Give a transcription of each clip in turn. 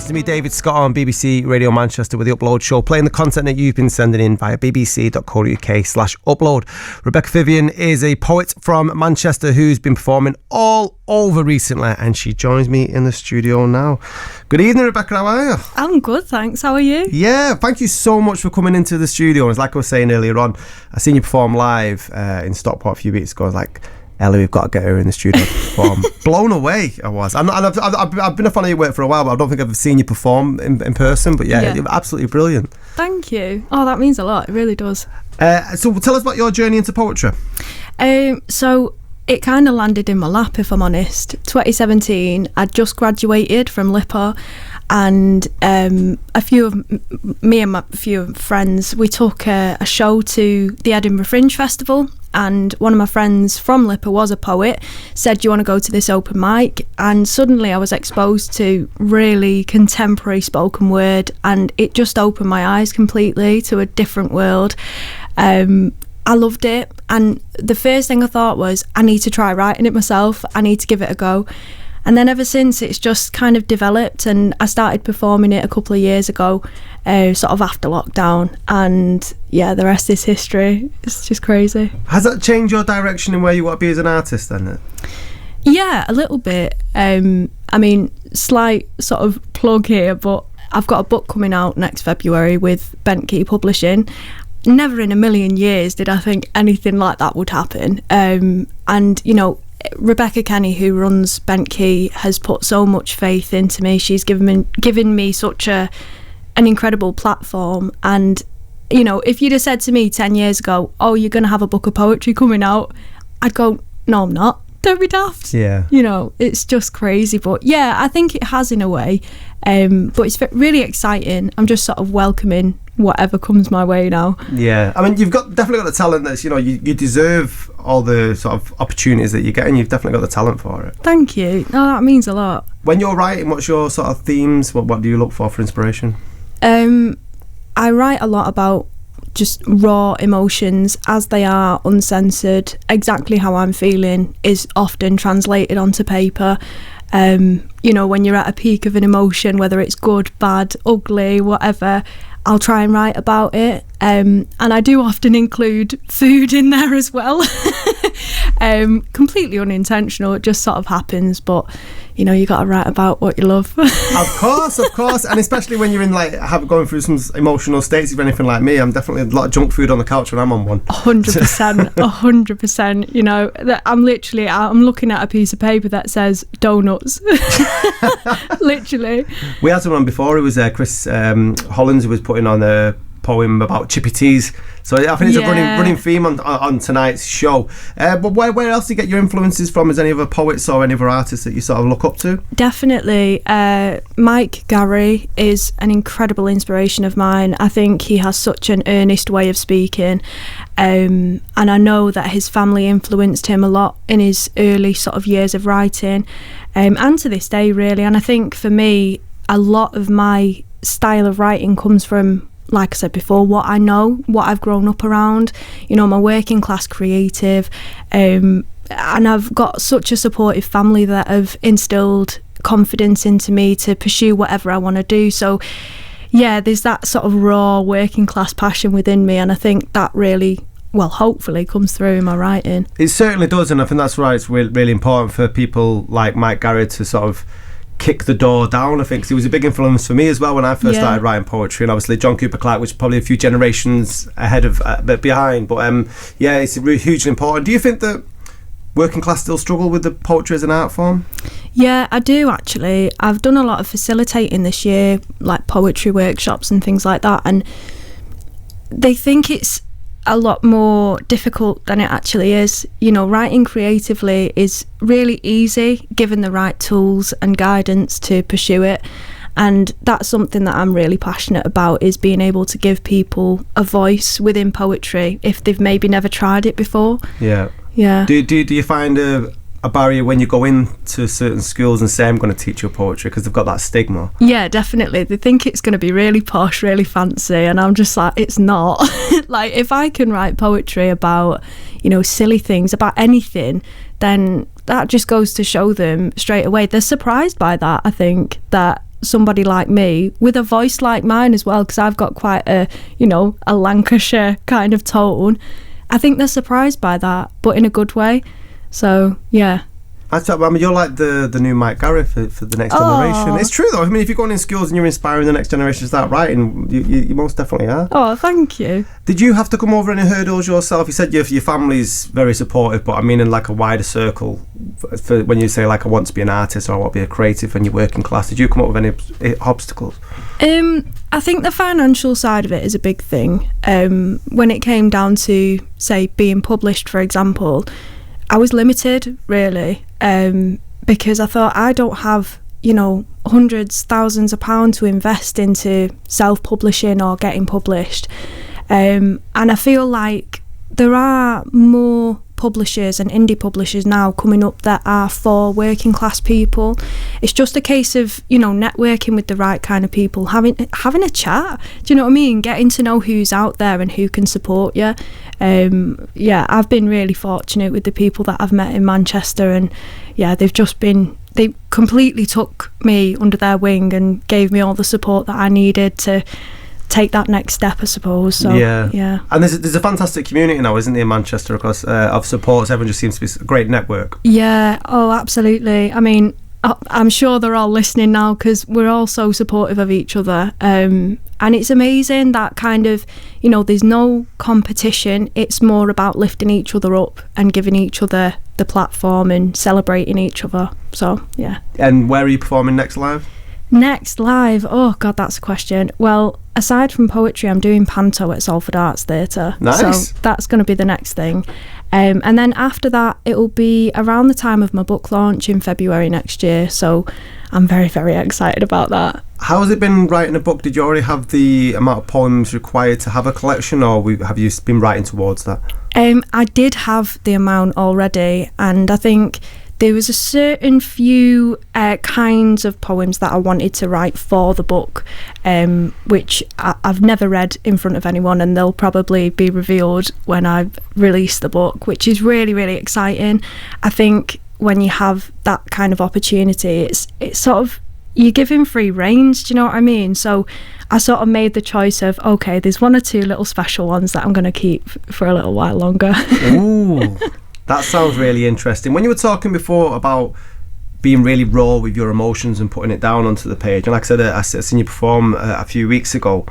listening to me, David Scott, on BBC Radio Manchester with the Upload Show, playing the content that you've been sending in via bbc.co.uk/upload. Rebecca Vivian is a poet from Manchester who's been performing all over recently, and she joins me in the studio now. Good evening, Rebecca. How are you? I'm good, thanks. How are you? Yeah, thank you so much for coming into the studio. As like I was saying earlier on, I seen you perform live in Stockport a few weeks ago. I was like, Ellie, we've got to get her in the studio to perform. Blown away I was. I've been a fan of your work for a while, but I don't think I've seen you perform in person. But yeah, you're absolutely brilliant. Thank you. Oh, that means a lot. It really does. So tell us about your journey into poetry. So it kind of landed in my lap, if I'm honest. 2017, I'd just graduated from LIPA, and a few of friends, we took a show to the Edinburgh Fringe Festival, and one of my friends from LIPA was a poet, said, do you want to go to this open mic? And suddenly I was exposed to really contemporary spoken word, and it just opened my eyes completely to a different world. I loved it, and the first thing I thought was, I need to try writing it myself, I need to give it a go. And then ever since, it's just kind of developed, and I started performing it a couple of years ago, sort of after lockdown, and yeah, the rest is history. It's just crazy. Has that changed your direction in where you want to be as an artist then? Yeah, a little bit. I mean, slight sort of plug here, but I've got a book coming out next February with Key Publishing. Never in a million years did I think anything like that would happen. And, you know, Rebecca Kenny, who runs Key, has put so much faith into me. She's given me such an incredible platform. And, you know, if you'd have said to me 10 years ago, oh, you're going to have a book of poetry coming out, I'd go, no, I'm not. Don't be daft. Yeah. You know, it's just crazy. But yeah, I think it has in a way. But it's really exciting. I'm just sort of welcoming whatever comes my way now. Yeah, I mean, you've definitely got the talent that's, you know, you deserve all the sort of opportunities that you get, and you've definitely got the talent for it. Thank you. No, that means a lot. When you're writing, what's your sort of themes? What do you look for inspiration? I write a lot about just raw emotions as they are, uncensored. Exactly how I'm feeling is often translated onto paper. You know, when you're at a peak of an emotion, whether it's good, bad, ugly, whatever, I'll try and write about it. And I do often include food in there as well. Completely unintentional, it just sort of happens, but you know, you got to write about what you love. Of course, and especially when you're in going through some emotional states. If anything like me, I'm definitely a lot of junk food on the couch when I'm on one. 100%, 100%. You know, I'm looking at a piece of paper that says donuts. Literally. We had someone before. It was Chris Hollins, who was putting on a poem about chippy teas. So I think it's a running theme on tonight's show. But where else do you get your influences from? Is any other poets or any other artists that you sort of look up to? Definitely. Mike Garry is an incredible inspiration of mine. I think he has such an earnest way of speaking. And I know that his family influenced him a lot in his early sort of years of writing. And to this day, really. And I think for me, a lot of my style of writing comes from, like I said before, what I know, what I've grown up around. You know, I'm a working class creative, and I've got such a supportive family that have instilled confidence into me to pursue whatever I want to do. So yeah, there's that sort of raw working class passion within me, and I think that really, well, hopefully comes through in my writing. It certainly does, and I think that's why it's really important for people like Mike Garry to sort of kick the door down. I think he was a big influence for me as well when I first started writing poetry, and obviously John Cooper Clarke was probably a few generations ahead of but behind, but yeah, it's really hugely important. Do you think that working class still struggle with the poetry as an art form? Yeah, I do actually. I've done a lot of facilitating this year, like poetry workshops and things like that, and they think it's a lot more difficult than it actually is. You know, writing creatively is really easy given the right tools and guidance to pursue it, and that's something that I'm really passionate about, is being able to give people a voice within poetry if they've maybe never tried it before. Yeah. Do you find a barrier when you go into certain schools and say, I'm going to teach you poetry, because they've got that stigma? Yeah, definitely. They think it's going to be really posh, really fancy, and I'm just like, it's not. Like, if I can write poetry about, you know, silly things, about anything, then that just goes to show them straight away. They're surprised by that, I think, that somebody like me with a voice like mine as well, because I've got quite a Lancashire kind of tone, I think they're surprised by that, but in a good way. So yeah. I mean, you're like the new Mike Garry for the next generation. It's true though. I mean, if you're going in schools and you're inspiring the next generation to start writing, you most definitely are. Oh, thank you. Did you have to come over any hurdles yourself? You said your family's very supportive, but I mean in like a wider circle, for when you say like I want to be an artist or I want to be a creative and you're working class, did you come up with any obstacles? I think the financial side of it is a big thing. When it came down to, say, being published, for example, I was limited, really, because I thought I don't have, hundreds, thousands of pounds to invest into self-publishing or getting published. And I feel like there are more publishers and indie publishers now coming up that are for working class people. It's just a case of networking with the right kind of people, having a chat, do you know what I mean, getting to know who's out there and who can support you. I've been really fortunate with the people that I've met in Manchester, and they completely took me under their wing and gave me all the support that I needed to take that next step, I suppose. So yeah. And there's a fantastic community now, isn't there, in Manchester, of of supports. Everyone just seems to be a great network. Yeah, absolutely. I mean, I'm sure they're all listening now because we're all so supportive of each other. And it's amazing that kind of, there's no competition. It's more about lifting each other up and giving each other the platform and celebrating each other. So, yeah. And where are you performing next live? Next live? Oh, God, that's a question. Well, aside from poetry, I'm doing panto at Salford Arts Theatre. Nice. So that's going to be the next thing. And then after that, it'll be around the time of my book launch in February next year. So I'm very, very excited about that. How has it been writing a book? Did you already have the amount of poems required to have a collection, or have you been writing towards that? I did have the amount already, and I think there was a certain few kinds of poems that I wanted to write for the book, which I've never read in front of anyone, and they'll probably be revealed when I release the book, which is really, really exciting. I think when you have that kind of opportunity, it's sort of, you're given free reins, do you know what I mean? So I sort of made the choice of, okay, there's one or two little special ones that I'm going to keep for a little while longer. Ooh. That sounds really interesting. When you were talking before about being really raw with your emotions and putting it down onto the page, and like I said, I seen you perform a few weeks ago,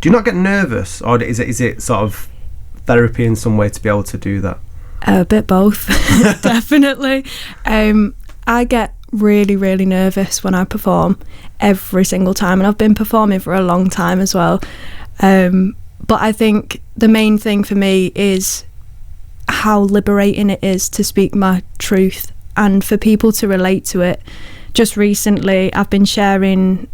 do you not get nervous, or is it sort of therapy in some way to be able to do that? A bit both, definitely. I get really, really nervous when I perform every single time, and I've been performing for a long time as well. But I think the main thing for me is how liberating it is to speak my truth and for people to relate to it. Just recently I've been sharing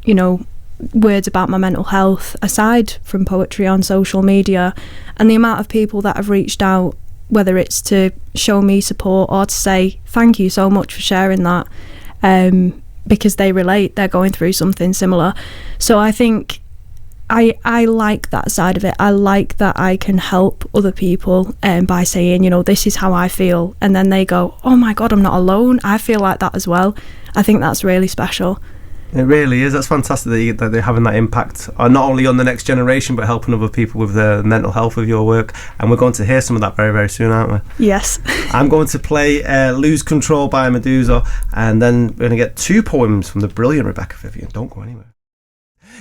words about my mental health aside from poetry on social media, and the amount of people that have reached out, whether it's to show me support or to say thank you so much for sharing that, because they relate, they're going through something similar. So I think I like that side of it. I like that I can help other people by saying, this is how I feel. And then they go, oh my God, I'm not alone. I feel like that as well. I think that's really special. It really is. That's fantastic that they're having that impact, not only on the next generation, but helping other people with their mental health with your work. And we're going to hear some of that very, very soon, aren't we? Yes. I'm going to play Lose Control by Medusa, and then we're going to get 2 poems from the brilliant Rebecca Vivian. Don't go anywhere.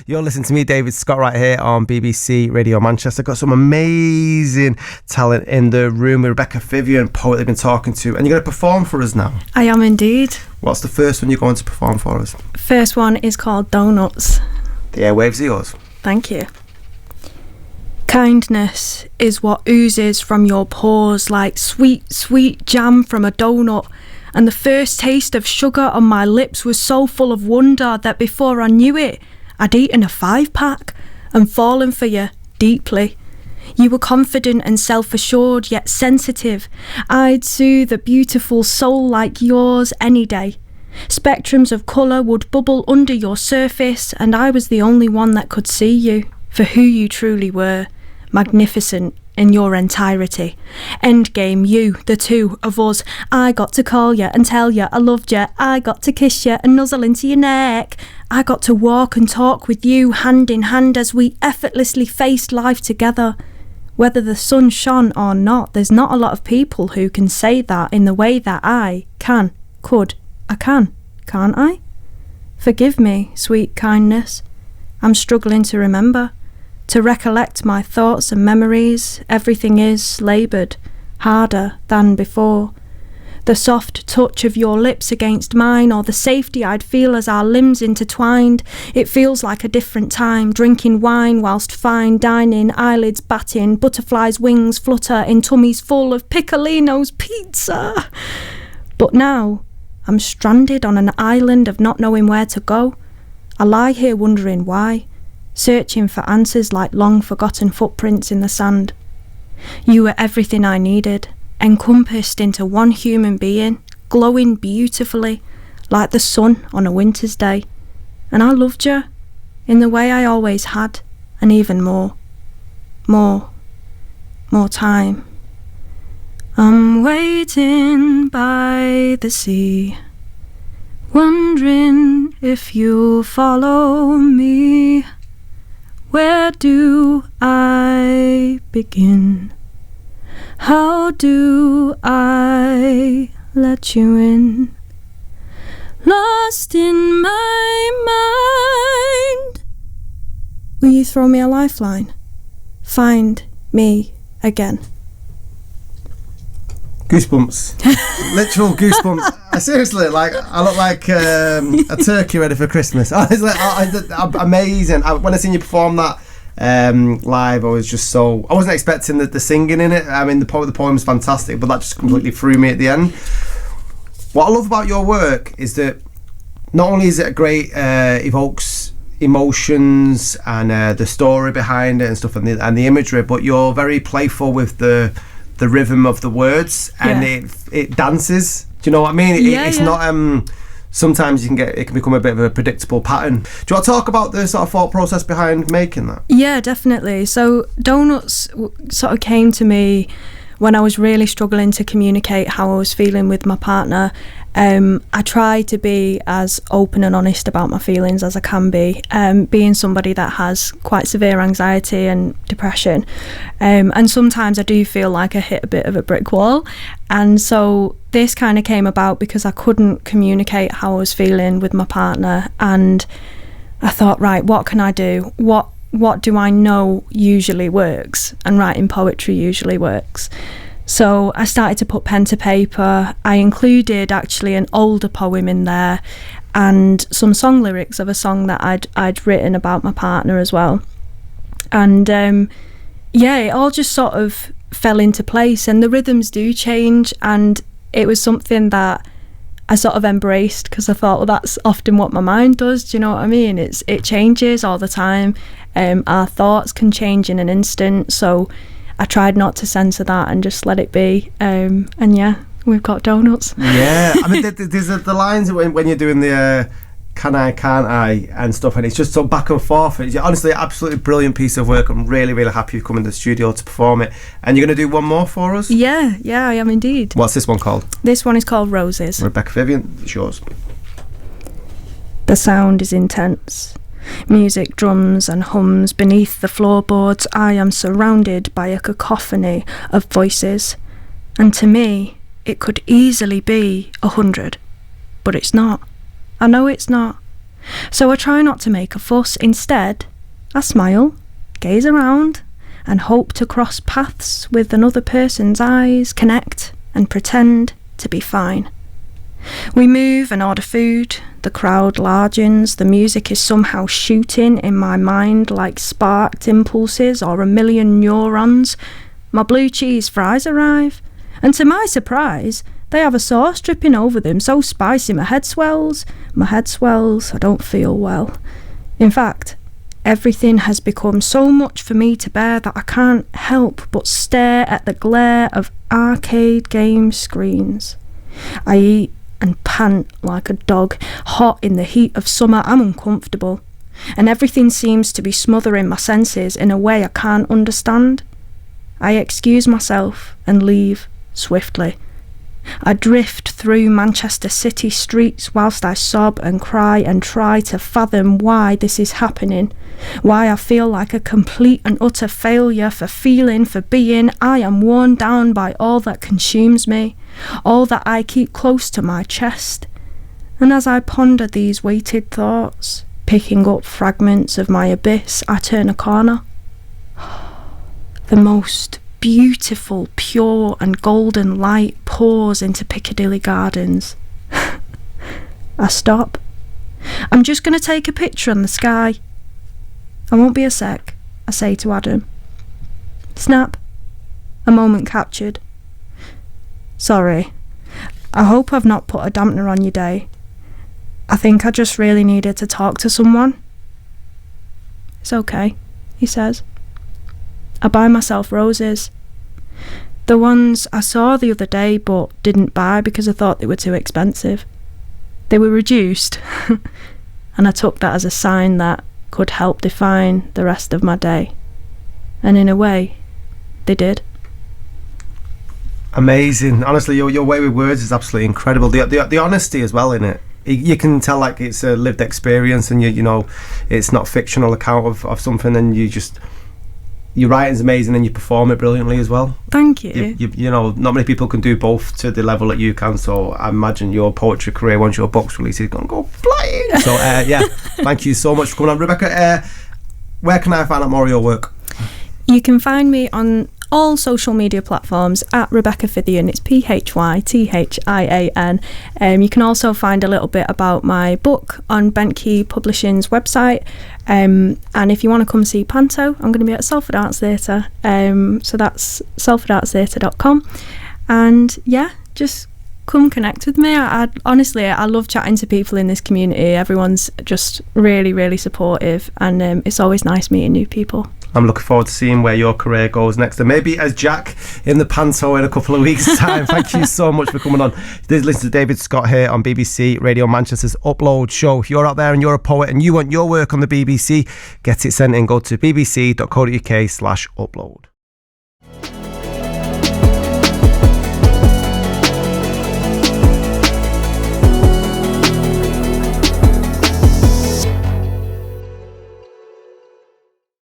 You're listening to me, David Scott, right here on BBC Radio Manchester. Got some amazing talent in the room with Rebecca Vivian, poet they've been talking to, and you're going to perform for us now. I am indeed. What's the first one you're going to perform for us? First one is called Doughnuts. The airwaves are yours. Thank you. Kindness is what oozes from your pores like sweet, sweet jam from a donut. And the first taste of sugar on my lips was so full of wonder that before I knew it, I'd eaten a 5-pack and fallen for you deeply. You were confident and self-assured, yet sensitive. I'd soothe a beautiful soul like yours any day. Spectrums of colour would bubble under your surface, and I was the only one that could see you for who you truly were. Magnificent, in your entirety. Endgame, you, the two of us. I got to call you and tell you I loved you. I got to kiss you and nuzzle into your neck. I got to walk and talk with you hand in hand as we effortlessly faced life together. Whether the sun shone or not, there's not a lot of people who can say that in the way that I can, can't I? Forgive me, sweet kindness. I'm struggling to remember, to recollect my thoughts and memories. Everything is laboured, harder than before. The soft touch of your lips against mine, or the safety I'd feel as our limbs intertwined. It feels like a different time, drinking wine whilst fine dining, eyelids batting, butterflies' wings flutter in tummies full of Piccolino's pizza. But now, I'm stranded on an island of not knowing where to go. I lie here wondering why, searching for answers like long-forgotten footprints in the sand. You were everything I needed, encompassed into one human being, glowing beautifully, like the sun on a winter's day. And I loved you, in the way I always had, and even more. More time. I'm waiting by the sea, wondering if you'll follow me. Where do I begin? How do I let you in? Lost in my mind. Will you throw me a lifeline? Find me again. Goosebumps. Literal goosebumps. Seriously, like, I look like a turkey ready for Christmas. It's like, amazing. When I seen you perform that live, I was just so... I wasn't expecting the singing in it. I mean, the poem's fantastic, but that just completely threw me at the end. What I love about your work is that not only is it a great... evokes emotions and the story behind it and stuff, and the imagery, but you're very playful with the rhythm of the words, and it dances. Do you know what I mean? It's not... sometimes it can become a bit of a predictable pattern. Do you want to talk about the sort of thought process behind making that? Yeah, definitely. So Doughnuts sort of came to me when I was really struggling to communicate how I was feeling with my partner. I try to be as open and honest about my feelings as I can be, being somebody that has quite severe anxiety and depression. And sometimes I do feel like I hit a bit of a brick wall. And so this kind of came about because I couldn't communicate how I was feeling with my partner. And I thought, right, what can I do? What do I know usually works? And writing poetry usually works. So I started to put pen to paper. I included actually an older poem in there and some song lyrics of a song that I'd written about my partner as well. And it all just sort of fell into place, and the rhythms do change, and it was something that I sort of embraced because I thought, well, that's often what my mind does. Do you know what I mean? It changes all the time. Our thoughts can change in an instant, so I tried not to censor that and just let it be. And yeah, we've got Doughnuts. Yeah, I mean, there's the lines when you're doing the can I, can't I and stuff, and it's just so back and forth. It's honestly an absolutely brilliant piece of work. I'm really, really happy you've come into the studio to perform it. And you're going to do one more for us? Yeah, I am indeed. What's this one called? This one is called Roses. Rebecca Vivian, it's yours. The sound is intense. Music drums and hums beneath the floorboards. I am surrounded by a cacophony of voices, and to me it could easily be 100, but it's not. I know it's not. So I try not to make a fuss. Instead, I smile, gaze around, and hope to cross paths with another person's eyes, connect, and pretend to be fine. We move and order food. The crowd largens. The music is somehow shooting in my mind like sparked impulses or a million neurons. My blue cheese fries arrive, and to my surprise, they have a sauce dripping over them so spicy my head swells. I don't feel well. In fact, everything has become so much for me to bear that I can't help but stare at the glare of arcade game screens. I eat and pant like a dog. Hot in the heat of summer, I'm uncomfortable, and everything seems to be smothering my senses in a way I can't understand. I excuse myself and leave swiftly. I drift through Manchester city streets whilst I sob and cry and try to fathom why this is happening, why I feel like a complete and utter failure for feeling, for being. I am worn down by all that consumes me, all that I keep close to my chest. And as I ponder these weighted thoughts, picking up fragments of my abyss, I turn a corner. The most beautiful, pure and golden light pours into Piccadilly Gardens. I stop. I'm just going to take a picture on the sky. I won't be a sec, I say to Adam. Snap. A moment captured. Sorry. I hope I've not put a dampener on your day. I think I just really needed to talk to someone. It's okay, he says. I buy myself roses. The ones I saw the other day but didn't buy because I thought they were too expensive. They were reduced, and I took that as a sign that could help define the rest of my day. And in a way, they did. Amazing. Honestly, your way with words is absolutely incredible. The honesty as well in it. You can tell like it's a lived experience, and you know it's not fictional account of something, and your writing's amazing and you perform it brilliantly as well. Thank you. You know, not many people can do both to the level that you can, so I imagine your poetry career, once your book's released, is going to go flying. So yeah, thank you so much for coming on. Rebecca, where can I find out more of your work? You can find me on all social media platforms at Rebecca Fithian. It's Phythian. You can also find a little bit about my book on Bent Key Publishing's website. And if you want to come see Panto, I'm going to be at Salford Arts Theatre. So that's salfordartstheatre.com. And yeah, just come connect with me. I honestly love chatting to people in this community. Everyone's just really, really supportive, and it's always nice meeting new people. I'm looking forward to seeing where your career goes next, and maybe as Jack in the Panto in a couple of weeks' time. Thank you so much for coming on. Listen to David Scott here on BBC Radio Manchester's Upload show. If you're out there and you're a poet and you want your work on the BBC, get it sent in. Go to bbc.co.uk/upload.